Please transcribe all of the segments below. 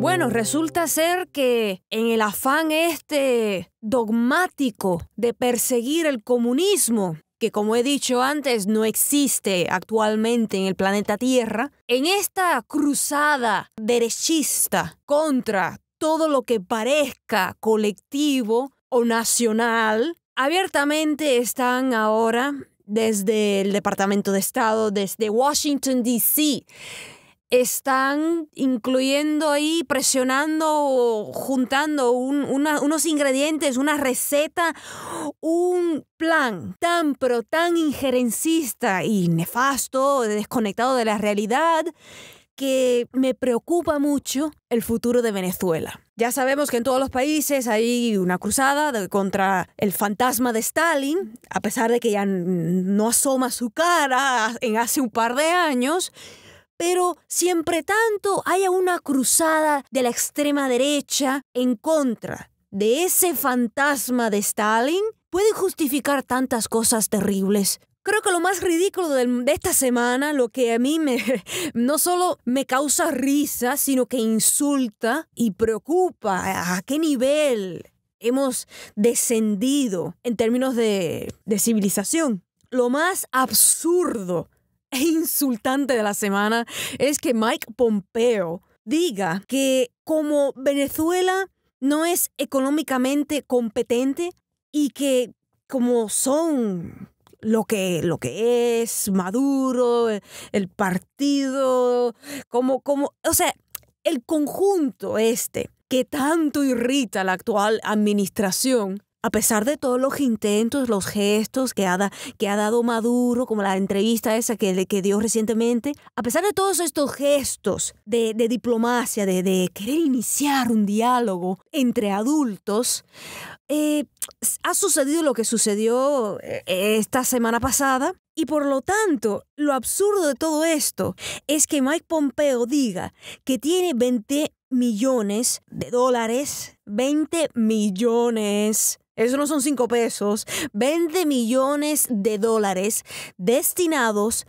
Bueno, resulta ser que en el afán dogmático de perseguir el comunismo, que como he dicho antes no existe actualmente en el planeta Tierra, en esta cruzada derechista contra todo lo que parezca colectivo o nacional, abiertamente están ahora desde el Departamento de Estado, desde Washington, D.C., están incluyendo ahí, presionando, juntando unos ingredientes, una receta, un plan tan pero tan injerencista y nefasto, desconectado de la realidad, que me preocupa mucho el futuro de Venezuela. Ya sabemos que en todos los países hay una cruzada contra el fantasma de Stalin, a pesar de que ya no asoma su cara en hace un par de años. Pero siempre tanto haya una cruzada de la extrema derecha en contra de ese fantasma de Stalin, puede justificar tantas cosas terribles. Creo que lo más ridículo de esta semana, lo que a mí no solo me causa risa, sino que insulta y preocupa a qué nivel hemos descendido en términos de civilización. Lo más absurdo e insultante de la semana es que Mike Pompeo diga que como Venezuela no es económicamente competente y que como son lo que es Maduro, el partido, o sea, el conjunto que tanto irrita a la actual administración, a pesar de todos los intentos, los gestos que ha dado Maduro, como la entrevista esa que dio recientemente, a pesar de todos estos gestos de diplomacia, de querer iniciar un diálogo entre adultos, ha sucedido lo que sucedió esta semana pasada. Y por lo tanto, lo absurdo de todo esto es que Mike Pompeo diga que tiene 20 millones de dólares, 20 millones, eso no son 5 pesos, 20 millones de dólares destinados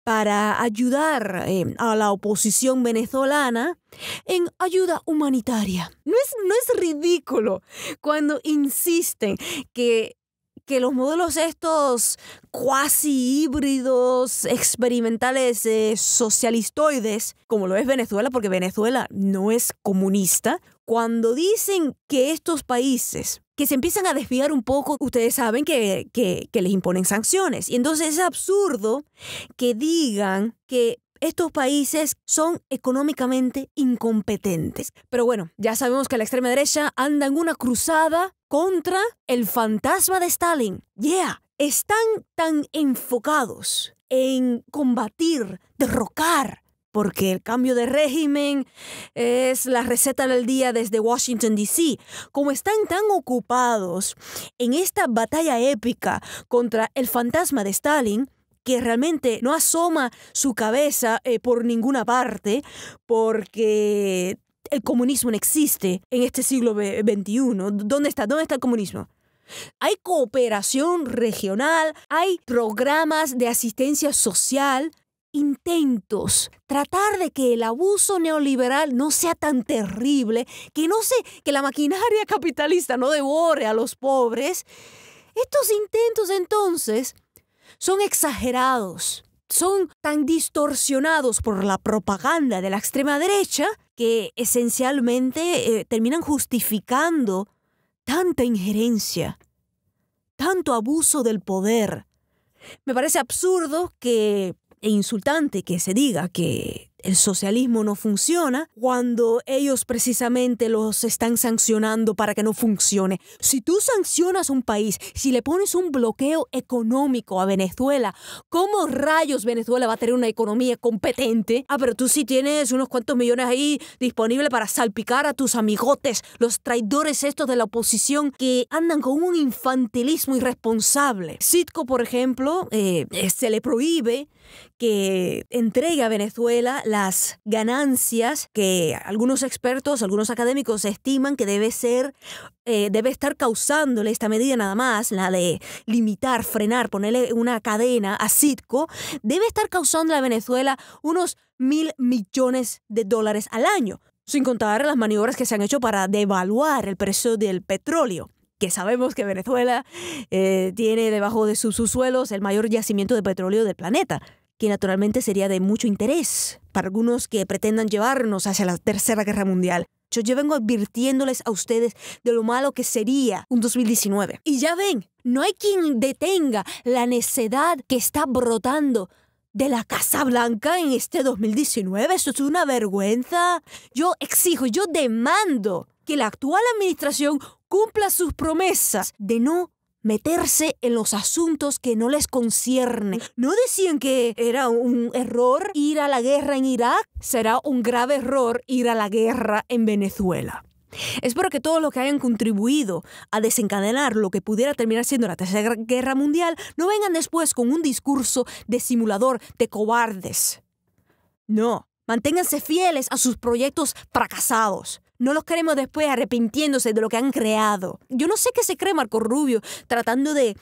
para ayudar a la oposición venezolana en ayuda humanitaria. ¿No es ridículo cuando insisten que los modelos estos cuasi híbridos experimentales socialistoides, como lo es Venezuela, porque Venezuela no es comunista, cuando dicen que estos países que se empiezan a desviar un poco, ustedes saben que les imponen sanciones. Y entonces es absurdo que digan que estos países son económicamente incompetentes. Pero bueno, ya sabemos que la extrema derecha anda en una cruzada contra el fantasma de Stalin. Están tan enfocados en combatir, derrocar, porque el cambio de régimen es la receta del día desde Washington, D.C., como están tan ocupados en esta batalla épica contra el fantasma de Stalin, que realmente no asoma su cabeza por ninguna parte, porque el comunismo no existe en este siglo XXI. ¿Dónde está el comunismo? Hay cooperación regional, hay programas de asistencia social, intentos, tratar de que el abuso neoliberal no sea tan terrible, que la maquinaria capitalista no devore a los pobres. Estos intentos entonces son exagerados, son tan distorsionados por la propaganda de la extrema derecha que esencialmente terminan justificando tanta injerencia, tanto abuso del poder. Me parece absurdo e insultante que se diga que el socialismo no funciona cuando ellos precisamente los están sancionando para que no funcione. Si tú sancionas a un país, si le pones un bloqueo económico a Venezuela, ¿cómo rayos Venezuela va a tener una economía competente? Pero tú sí tienes unos cuantos millones ahí disponibles para salpicar a tus amigotes, los traidores estos de la oposición que andan con un infantilismo irresponsable. Citco, por ejemplo, se le prohíbe que entregue a Venezuela las ganancias que algunos expertos, algunos académicos estiman que debe estar causándole esta medida nada más, la de limitar, frenar, ponerle una cadena a Citco, debe estar causándole a Venezuela unos $1.000 millones al año. Sin contar las maniobras que se han hecho para devaluar el precio del petróleo, que sabemos que Venezuela tiene debajo de sus subsuelos el mayor yacimiento de petróleo del planeta, que naturalmente sería de mucho interés para algunos que pretendan llevarnos hacia la Tercera Guerra Mundial. Yo vengo advirtiéndoles a ustedes de lo malo que sería un 2019. Y ya ven, no hay quien detenga la necedad que está brotando de la Casa Blanca en este 2019. Eso es una vergüenza. Yo exijo, yo demando que la actual administración cumpla sus promesas de no meterse en los asuntos que no les conciernen. ¿No decían que era un error ir a la guerra en Irak? Será un grave error ir a la guerra en Venezuela. Espero que todos los que hayan contribuido a desencadenar lo que pudiera terminar siendo la Tercera Guerra Mundial no vengan después con un discurso de simulador de cobardes. No, manténganse fieles a sus proyectos fracasados. No los queremos después arrepintiéndose de lo que han creado. Yo no sé qué se cree Marco Rubio tratando de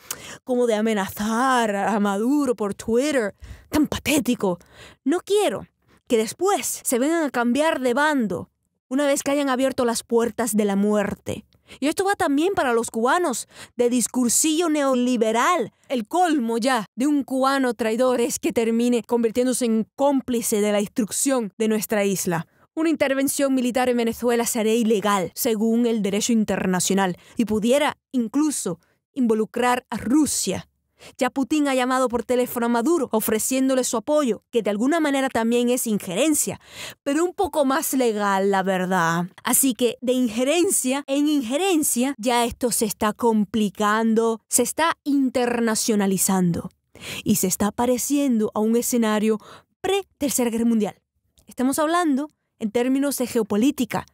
amenazar a Maduro por Twitter. Tan patético. No quiero que después se vengan a cambiar de bando una vez que hayan abierto las puertas de la muerte. Y esto va también para los cubanos de discursillo neoliberal. El colmo ya de un cubano traidor es que termine convirtiéndose en cómplice de la destrucción de nuestra isla. Una intervención militar en Venezuela sería ilegal según el derecho internacional y pudiera incluso involucrar a Rusia. Ya Putin ha llamado por teléfono a Maduro ofreciéndole su apoyo, que de alguna manera también es injerencia, pero un poco más legal, la verdad. Así que de injerencia en injerencia ya esto se está complicando, se está internacionalizando y se está pareciendo a un escenario pre-Tercera Guerra Mundial. Estamos hablando en términos de geopolítica.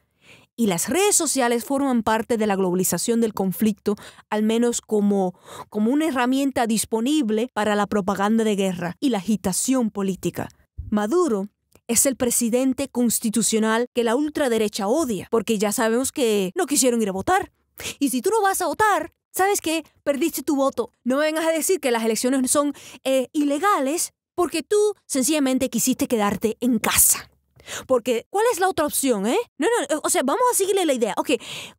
Y las redes sociales forman parte de la globalización del conflicto, al menos como una herramienta disponible para la propaganda de guerra y la agitación política. Maduro es el presidente constitucional que la ultraderecha odia, porque ya sabemos que no quisieron ir a votar. Y si tú no vas a votar, ¿sabes qué? Perdiste tu voto. No me vengas a decir que las elecciones son ilegales porque tú sencillamente quisiste quedarte en casa. Porque, ¿cuál es la otra opción, o sea, vamos a seguirle la idea. Ok,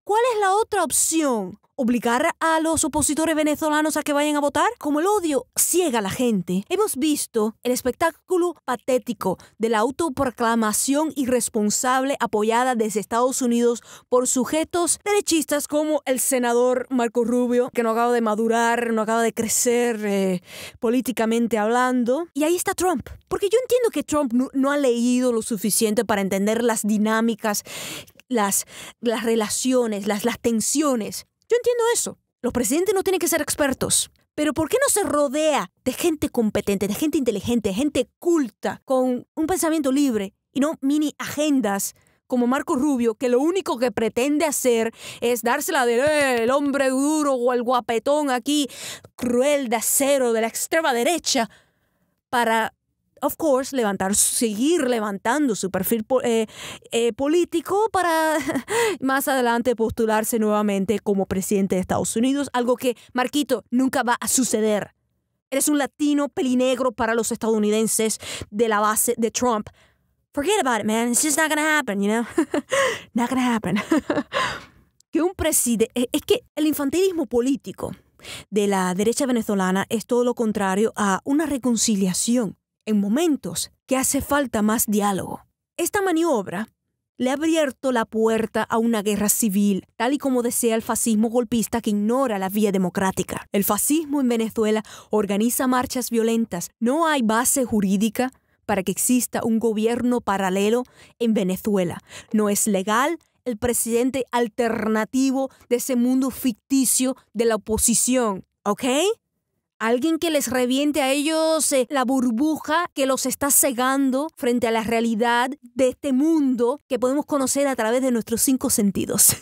¿cuál es la otra opción? ¿Obligar a los opositores venezolanos a que vayan a votar? Como el odio ciega a la gente, hemos visto el espectáculo patético de la autoproclamación irresponsable apoyada desde Estados Unidos por sujetos derechistas como el senador Marco Rubio, que no acaba de madurar, no acaba de crecer políticamente hablando. Y ahí está Trump. Porque yo entiendo que Trump no ha leído lo suficiente para entender las dinámicas, las relaciones, las tensiones. Yo entiendo eso. Los presidentes no tienen que ser expertos. Pero ¿por qué no se rodea de gente competente, de gente inteligente, de gente culta, con un pensamiento libre y no mini agendas como Marco Rubio, que lo único que pretende hacer es dársela de el hombre duro o el guapetón aquí, cruel de acero de la extrema derecha, para, of course, seguir levantando su perfil político para más adelante postularse nuevamente como presidente de Estados Unidos, algo que, Marquito, nunca va a suceder. Eres un latino pelinegro para los estadounidenses de la base de Trump. Forget about it, man. It's just not gonna happen, you know? Not gonna happen. Que un presidente... Es que el infantilismo político de la derecha venezolana es todo lo contrario a una reconciliación en momentos que hace falta más diálogo. Esta maniobra le ha abierto la puerta a una guerra civil, tal y como desea el fascismo golpista que ignora la vía democrática. El fascismo en Venezuela organiza marchas violentas. No hay base jurídica para que exista un gobierno paralelo en Venezuela. No es legal el presidente alternativo de ese mundo ficticio de la oposición, ¿ok? Alguien que les reviente a ellos la burbuja que los está cegando frente a la realidad de este mundo que podemos conocer a través de nuestros 5 sentidos.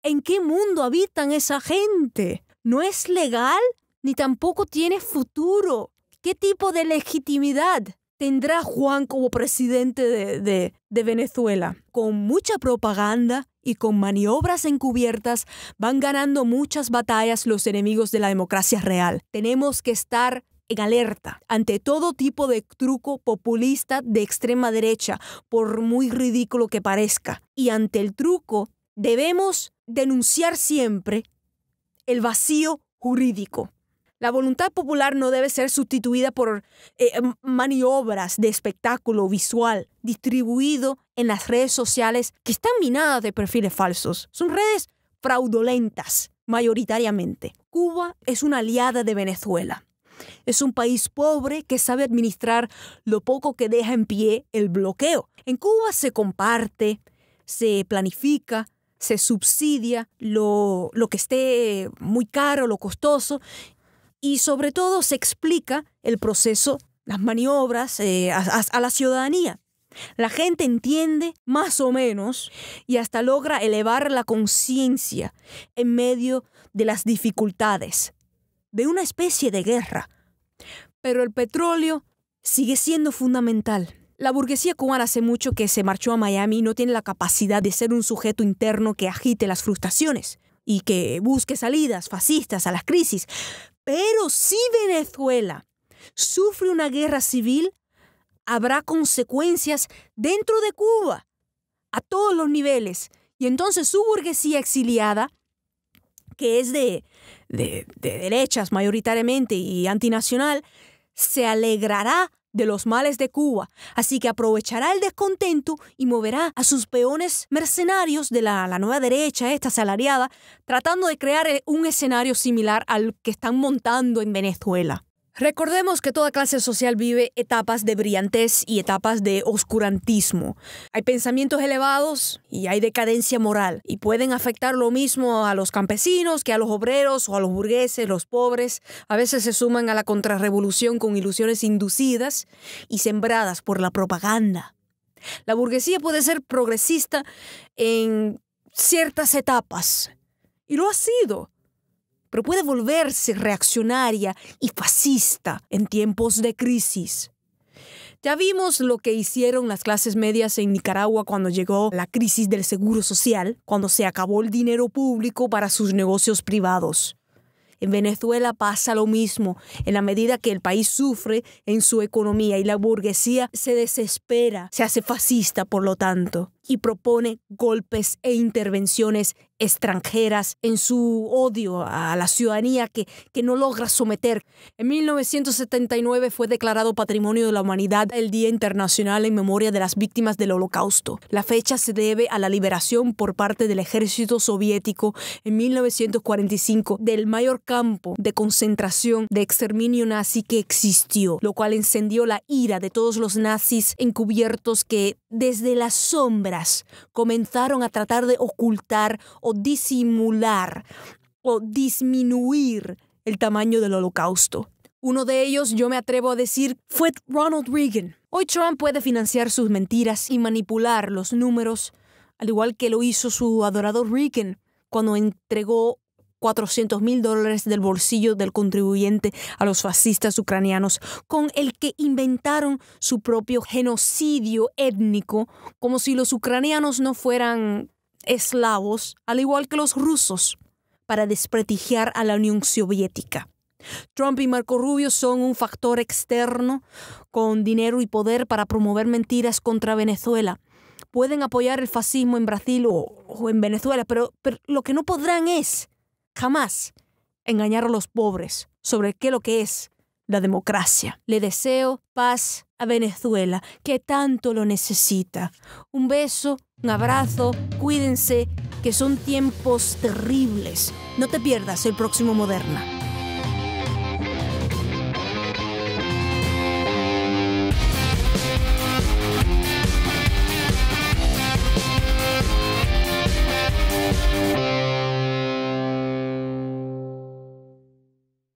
¿En qué mundo habitan esa gente? No es legal ni tampoco tiene futuro. ¿Qué tipo de legitimidad tendrá Juan como presidente de Venezuela? Con mucha propaganda y con maniobras encubiertas van ganando muchas batallas los enemigos de la democracia real. Tenemos que estar en alerta ante todo tipo de truco populista de extrema derecha, por muy ridículo que parezca. Y ante el truco debemos denunciar siempre el vacío jurídico. La voluntad popular no debe ser sustituida por maniobras de espectáculo visual distribuido en las redes sociales que están minadas de perfiles falsos. Son redes fraudulentas, mayoritariamente. Cuba es una aliada de Venezuela. Es un país pobre que sabe administrar lo poco que deja en pie el bloqueo. En Cuba se comparte, se planifica, se subsidia lo que esté muy caro, lo costoso, y sobre todo se explica el proceso, las maniobras a la ciudadanía. La gente entiende más o menos y hasta logra elevar la conciencia en medio de las dificultades de una especie de guerra. Pero el petróleo sigue siendo fundamental. La burguesía cubana hace mucho que se marchó a Miami y no tiene la capacidad de ser un sujeto interno que agite las frustraciones y que busque salidas fascistas a las crisis. Pero si Venezuela sufre una guerra civil, habrá consecuencias dentro de Cuba, a todos los niveles. Y entonces su burguesía exiliada, que es de derechas mayoritariamente y antinacional, se alegrará de los males de Cuba. Así que aprovechará el descontento y moverá a sus peones mercenarios de la nueva derecha, esta asalariada, tratando de crear un escenario similar al que están montando en Venezuela. Recordemos que toda clase social vive etapas de brillantez y etapas de oscurantismo. Hay pensamientos elevados y hay decadencia moral, y pueden afectar lo mismo a los campesinos que a los obreros o a los burgueses, los pobres. A veces se suman a la contrarrevolución con ilusiones inducidas y sembradas por la propaganda. La burguesía puede ser progresista en ciertas etapas, y lo ha sido, pero puede volverse reaccionaria y fascista en tiempos de crisis. Ya vimos lo que hicieron las clases medias en Nicaragua cuando llegó la crisis del seguro social, cuando se acabó el dinero público para sus negocios privados. En Venezuela pasa lo mismo, en la medida que el país sufre en su economía y la burguesía se desespera, se hace fascista, por lo tanto, y propone golpes e intervenciones extranjeras en su odio a la ciudadanía que no logra someter. En 1979 fue declarado Patrimonio de la Humanidad el Día Internacional en memoria de las víctimas del Holocausto. La fecha se debe a la liberación por parte del ejército soviético en 1945 del mayor campo de concentración de exterminio nazi que existió, lo cual encendió la ira de todos los nazis encubiertos que desde las sombras comenzaron a tratar de ocultar o disimular o disminuir el tamaño del Holocausto. Uno de ellos, yo me atrevo a decir, fue Ronald Reagan. Hoy Trump puede financiar sus mentiras y manipular los números, al igual que lo hizo su adorador Reagan cuando entregó $400,000 del bolsillo del contribuyente a los fascistas ucranianos, con el que inventaron su propio genocidio étnico, como si los ucranianos no fueran eslavos, al igual que los rusos, para desprestigiar a la Unión Soviética. Trump y Marco Rubio son un factor externo con dinero y poder para promover mentiras contra Venezuela. Pueden apoyar el fascismo en Brasil o en Venezuela, pero lo que no podrán es jamás engañar a los pobres sobre qué es lo que es la democracia. Le deseo paz a Venezuela, que tanto lo necesita. Un beso, un abrazo, cuídense, que son tiempos terribles. No te pierdas el próximo Moderna.